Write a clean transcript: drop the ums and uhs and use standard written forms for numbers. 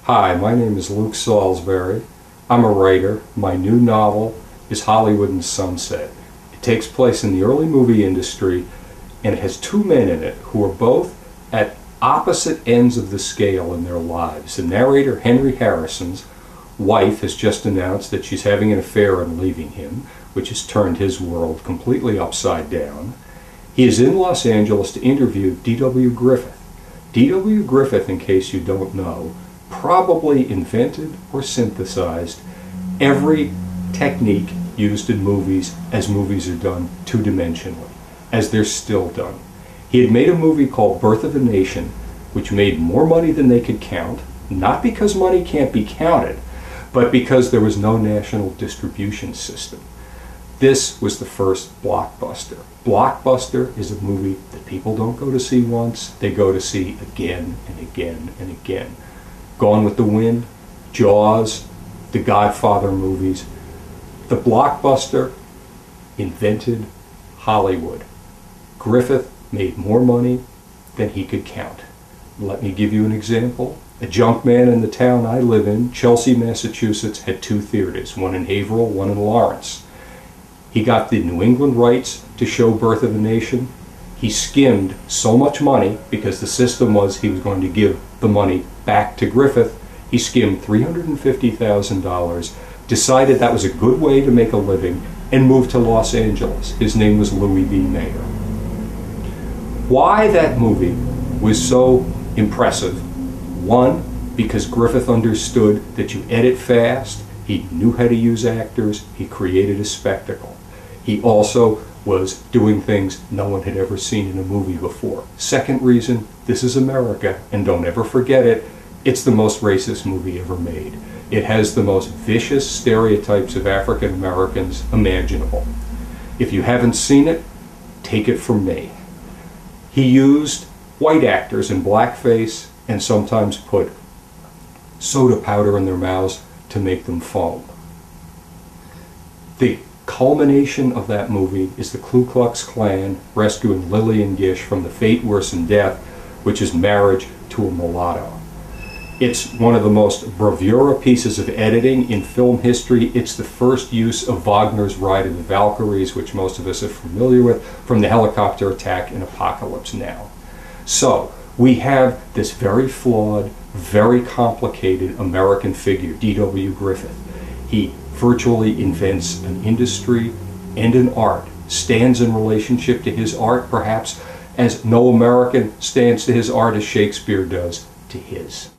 Hi, my name is Luke Salisbury. I'm a writer. My new novel is Hollywood and Sunset. It takes place in the early movie industry, and it has two men in it who are both at opposite ends of the scale in their lives. The narrator, Henry Harrison's wife, has just announced that she's having an affair and leaving him, which has turned his world completely upside down. He is in Los Angeles to interview D.W. Griffith. D.W. Griffith, in case you don't know, probably invented or synthesized every technique used in movies as movies are done two-dimensionally, as they're still done. He had made a movie called Birth of a Nation, which made more money than they could count, not because money can't be counted, but because there was no national distribution system. This was the first blockbuster. Blockbuster is a movie that people don't go to see once, they go to see again and again and again. Gone with the Wind, Jaws, the Godfather movies. The blockbuster invented Hollywood. Griffith made more money than he could count. Let me give you an example. A junk man in the town I live in, Chelsea, Massachusetts, had two theaters, one in Haverhill, one in Lawrence. He got the New England rights to show Birth of a Nation. He skimmed so much money, because the system was he was going to give the money back to Griffith. He skimmed $350,000, decided that was a good way to make a living, and moved to Los Angeles. His name was Louis B. Mayer. Why that movie was so impressive? One, because Griffith understood that you edit fast, he knew how to use actors, he created a spectacle. He also was doing things no one had ever seen in a movie before. Second reason, this is America, and don't ever forget it, it's the most racist movie ever made. It has the most vicious stereotypes of African Americans imaginable. If you haven't seen it, take it from me. He used white actors in blackface and sometimes put soda powder in their mouths to make them foam. The culmination of that movie is the Ku Klux Klan rescuing Lillian Gish from the fate worse than death, which is marriage to a mulatto. It's one of the most bravura pieces of editing in film history. It's the first use of Wagner's Ride of the Valkyries, which most of us are familiar with, from the helicopter attack in Apocalypse Now. So, we have this very flawed, very complicated American figure, D.W. Griffith. He virtually invents an industry and an art, stands in relationship to his art perhaps as no American stands to his art as Shakespeare does to his.